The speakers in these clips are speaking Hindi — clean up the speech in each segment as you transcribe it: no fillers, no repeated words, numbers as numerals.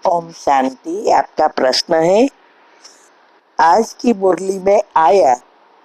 ओम शांति। आपका प्रश्न है, आज की मुरली में आया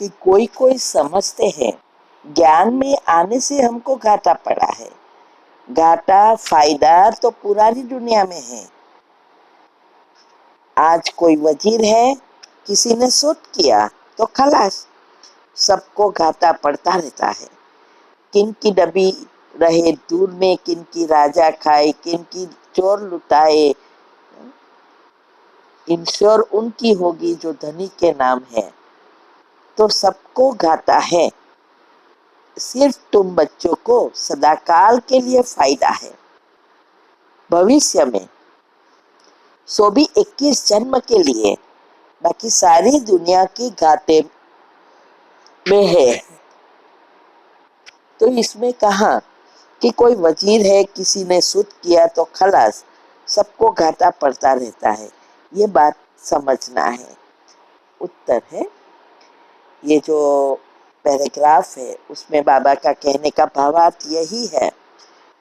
कि कोई कोई समझते हैं ज्ञान में आने से हमको घाटा पड़ा है। घाटा फायदा तो पुरानी दुनिया में है। आज कोई वजीर है, किसी ने शूट किया तो खलास, सबको घाटा पड़ता रहता है। किन की डबी रहे दूर में, किन की राजा खाए, किन की चोर लुटाए। इंश्योर उनकी होगी जो धनी के नाम है। तो सबको घाटा है, सिर्फ तुम बच्चों को सदाकाल के लिए फायदा है। भविष्य में सो भी 21 जन्म के लिए, बाकी सारी दुनिया की घाटे में है। तो इसमें कहा कि कोई वजीर है, किसी ने सूद किया तो खलास, सबको घाटा पड़ता रहता है। ये बात समझना है। उत्तर है, ये जो पैराग्राफ है उसमें बाबा का कहने का भावार्थ यही है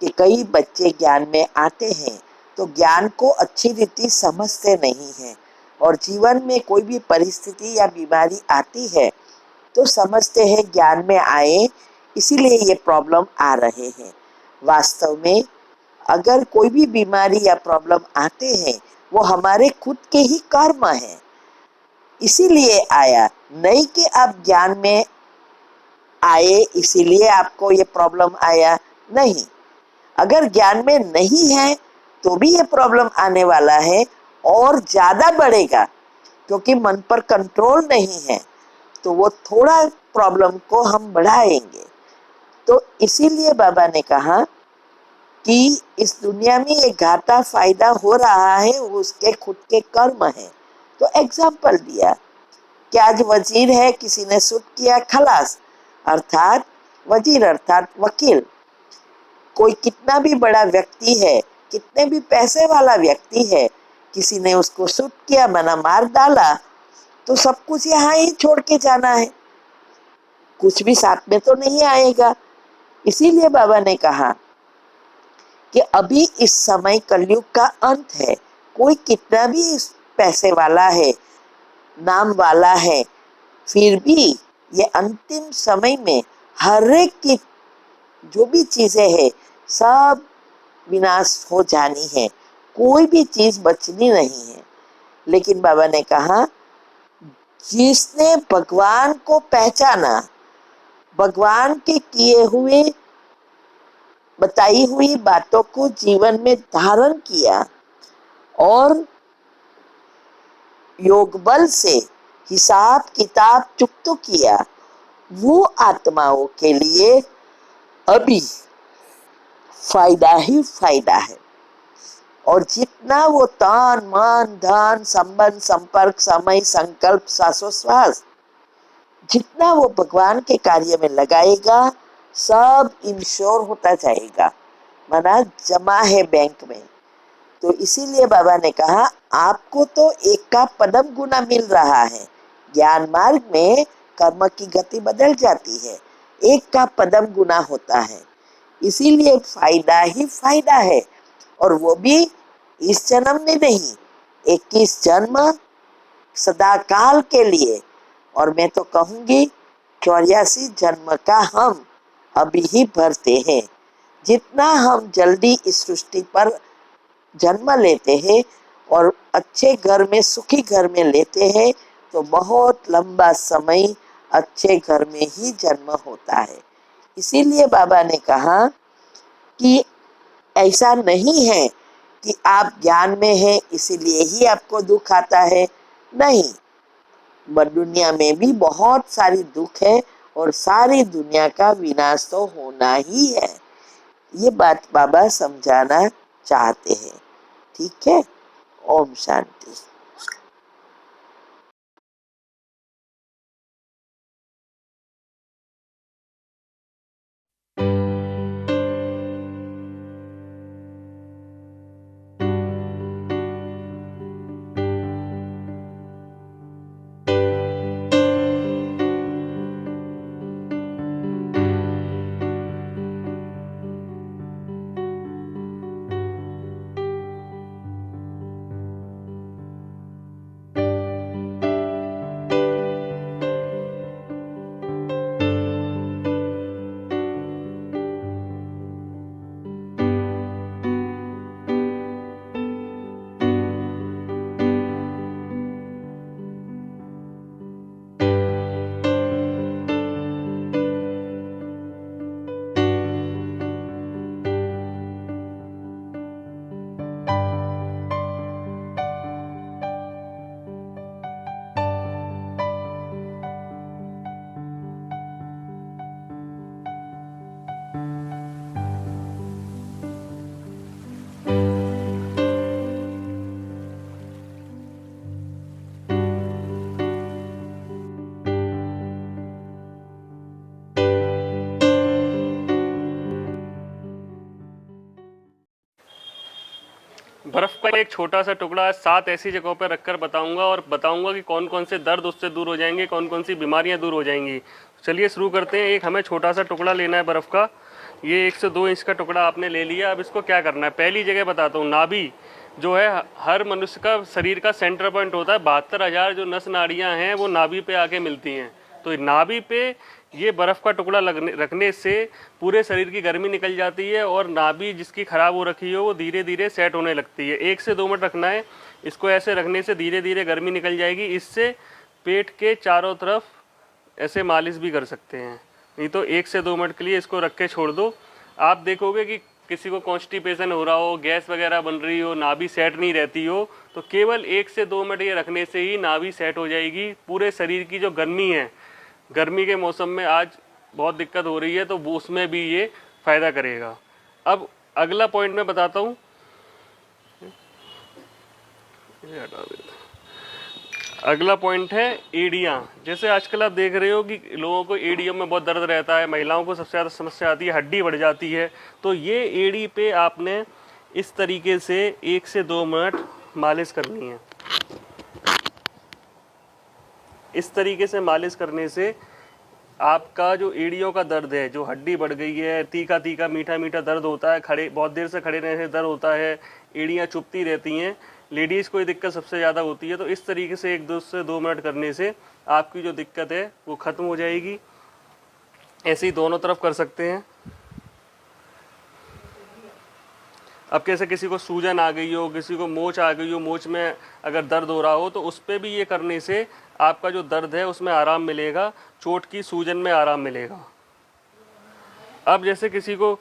कि कई बच्चे ज्ञान में आते हैं तो ज्ञान को अच्छी रीति समझते नहीं हैं, और जीवन में कोई भी परिस्थिति या बीमारी आती है तो समझते हैं ज्ञान में आए इसीलिए ये प्रॉब्लम आ रहे हैं। वास्तव में अगर कोई भी बीमारी या प्रॉब्लम आते हैं वो हमारे खुद के ही कर्म है, इसीलिए आया। नहीं कि आप ज्ञान में आए इसीलिए आपको ये प्रॉब्लम आया, नहीं। अगर ज्ञान में नहीं है तो भी ये प्रॉब्लम आने वाला है और ज्यादा बढ़ेगा, क्योंकि मन पर कंट्रोल नहीं है तो वो थोड़ा प्रॉब्लम को हम बढ़ाएंगे। तो इसीलिए बाबा ने कहा कि इस दुनिया में ये घाटा फायदा हो रहा है, वो उसके खुद के कर्म है। तो एग्जाम्पल दिया कि आज वजीर है, किसी ने सूट किया खलास, अर्थात वजीर अर्थात वकील। कोई कितना भी बड़ा व्यक्ति है, कितने भी पैसे वाला व्यक्ति है, किसी ने उसको शूट किया, मना मार डाला, तो सब कुछ यहाँ ही छोड़ के जाना है, कुछ भी साथ में तो नहीं आएगा। इसीलिए बाबा ने कहा कि अभी इस समय कलयुग का अंत है। कोई कितना भी पैसे वाला है, नाम वाला है, फिर भी ये अंतिम समय में हर एक की जो भी चीजें हैं सब विनाश हो जानी है, कोई भी चीज बचनी नहीं है। लेकिन बाबा ने कहा जिसने भगवान को पहचाना, भगवान के किए हुए बताई हुई बातों को जीवन में धारण किया और योग बल से हिसाब किताब चुकता किया, वो आत्माओं के लिए अभी फायदा ही फायदा है। और जितना वो तन मन धन संबंध संपर्क समय संकल्प श्वासोश्वास जितना वो भगवान के कार्य में लगाएगा सब इंश्योर होता जाएगा, माना जमा है बैंक में। तो इसीलिए बाबा ने कहा आपको तो एक का पदम गुना मिल रहा है। ज्ञान मार्ग में कर्म की गति बदल जाती है, एक का पदम गुना होता है, इसीलिए फायदा ही फायदा है। और वो भी इस जन्म में नहीं, 21 जन्म सदाकाल के लिए। और मैं तो कहूंगी 84 जन्म का हम अभी ही भरते हैं। जितना हम जल्दी इस सृष्टि पर जन्म लेते हैं और अच्छे घर में सुखी घर में लेते हैं तो बहुत लंबा समय अच्छे घर में ही जन्म होता है। इसीलिए बाबा ने कहा कि ऐसा नहीं है कि आप ज्ञान में हैं इसीलिए ही आपको दुख आता है, नहीं। दुनिया में भी बहुत सारी दुख है और सारी दुनिया का विनाश तो होना ही है। ये बात बाबा समझाना चाहते हैं। ठीक है। ओम शांति। बर्फ़ का एक छोटा सा टुकड़ा 7 ऐसी जगहों पर रखकर बताऊंगा और बताऊंगा कि कौन कौन से दर्द उससे दूर हो जाएंगे, कौन कौन सी बीमारियां दूर हो जाएंगी। चलिए शुरू करते हैं। एक हमें छोटा सा टुकड़ा लेना है बर्फ़ का। ये 1 से 2 इंच का टुकड़ा आपने ले लिया। अब इसको क्या करना है, पहली जगह बताता हूँ। नाभि जो है हर मनुष्य का शरीर का सेंटर पॉइंट होता है। 72,000 जो नस नाड़ियाँ हैं वो नाभि पे आके मिलती हैं। तो नाभि पे ये बर्फ़ का टुकड़ा रखने से पूरे शरीर की गर्मी निकल जाती है और नाभि जिसकी ख़राब हो रखी हो वो धीरे धीरे सेट होने लगती है। 1 से 2 मिनट रखना है। इसको ऐसे रखने से धीरे धीरे गर्मी निकल जाएगी। इससे पेट के चारों तरफ ऐसे मालिश भी कर सकते हैं। नहीं तो 1 से 2 मिनट के लिए इसको रख के छोड़ दो। आप देखोगे कि किसी को कॉन्स्टिपेशन हो रहा हो, गैस वगैरह बन रही हो, नाभि सेट नहीं रहती हो, तो केवल 1 से 2 मिनट ये रखने से ही नाभि सेट हो जाएगी। पूरे शरीर की जो गर्मी है, गर्मी के मौसम में आज बहुत दिक्कत हो रही है, तो वो उसमें भी ये फ़ायदा करेगा। अब अगला पॉइंट मैं बताता हूँ। अगला पॉइंट है एड़ियाँ। जैसे आजकल आप देख रहे हो कि लोगों को एड़ियों में बहुत दर्द रहता है, महिलाओं को सबसे ज़्यादा समस्या आती है, हड्डी बढ़ जाती है। तो ये एड़ी पे आपने इस तरीके से 1 से 2 मिनट मालिश करनी है। इस तरीके से मालिश करने से आपका जो एड़ियों का दर्द है, जो हड्डी बढ़ गई है, तीखा तीखा मीठा मीठा दर्द होता है, खड़े बहुत देर से खड़े रहने से दर्द होता है, एड़ियाँ चुभती रहती हैं, लेडीज़ को ये दिक्कत सबसे ज़्यादा होती है। तो इस तरीके से 1 से 2 मिनट करने से आपकी जो दिक्कत है वो ख़त्म हो जाएगी। ऐसे ही दोनों तरफ कर सकते हैं। अब कैसे किसी को सूजन आ गई हो, किसी को मोच आ गई हो, मोच में अगर दर्द हो रहा हो, तो उस पर भी ये करने से आपका जो दर्द है उसमें आराम मिलेगा, चोट की सूजन में आराम मिलेगा। अब जैसे किसी को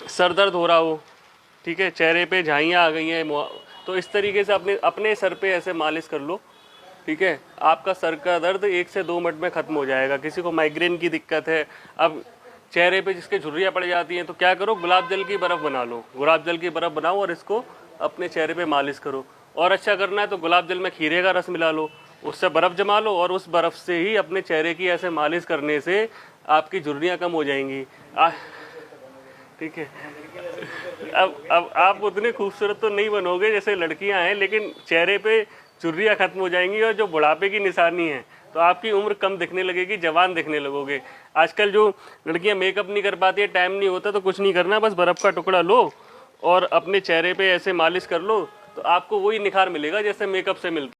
सर दर्द हो रहा हो, ठीक है, चेहरे पे झाइयाँ आ गई हैं, तो इस तरीके से अपने सर पे ऐसे मालिश कर लो, ठीक है, आपका सर का दर्द 1 से 2 मिनट में ख़त्म हो जाएगा। किसी को माइग्रेन की दिक्कत है, अब चेहरे पे जिसके झुर्रियाँ पड़ जाती हैं, तो क्या करो, गुलाब जल की बर्फ़ बना लो, गुलाब जल की बर्फ़ बनाओ और इसको अपने चेहरे पे मालिश करो। और अच्छा करना है तो गुलाब जल में खीरे का रस मिला लो, उससे बर्फ़ जमा लो और उस बर्फ़ से ही अपने चेहरे की ऐसे मालिश करने से आपकी झुर्रियाँ कम हो जाएंगी। ठीक है। अब आप उतने खूबसूरत तो नहीं बनोगे जैसे लड़कियां हैं, लेकिन चेहरे पे झुर्रियाँ खत्म हो जाएंगी और जो बुढ़ापे की निशानी है, तो आपकी उम्र कम दिखने लगेगी, जवान दिखने लगोगे। आजकल जो लड़कियां मेकअप नहीं कर पाती है, टाइम नहीं होता, तो कुछ नहीं करना, बस बर्फ़ का टुकड़ा लो और अपने चेहरे पे ऐसे मालिश कर लो, तो आपको वही निखार मिलेगा जैसे मेकअप से मिलता है।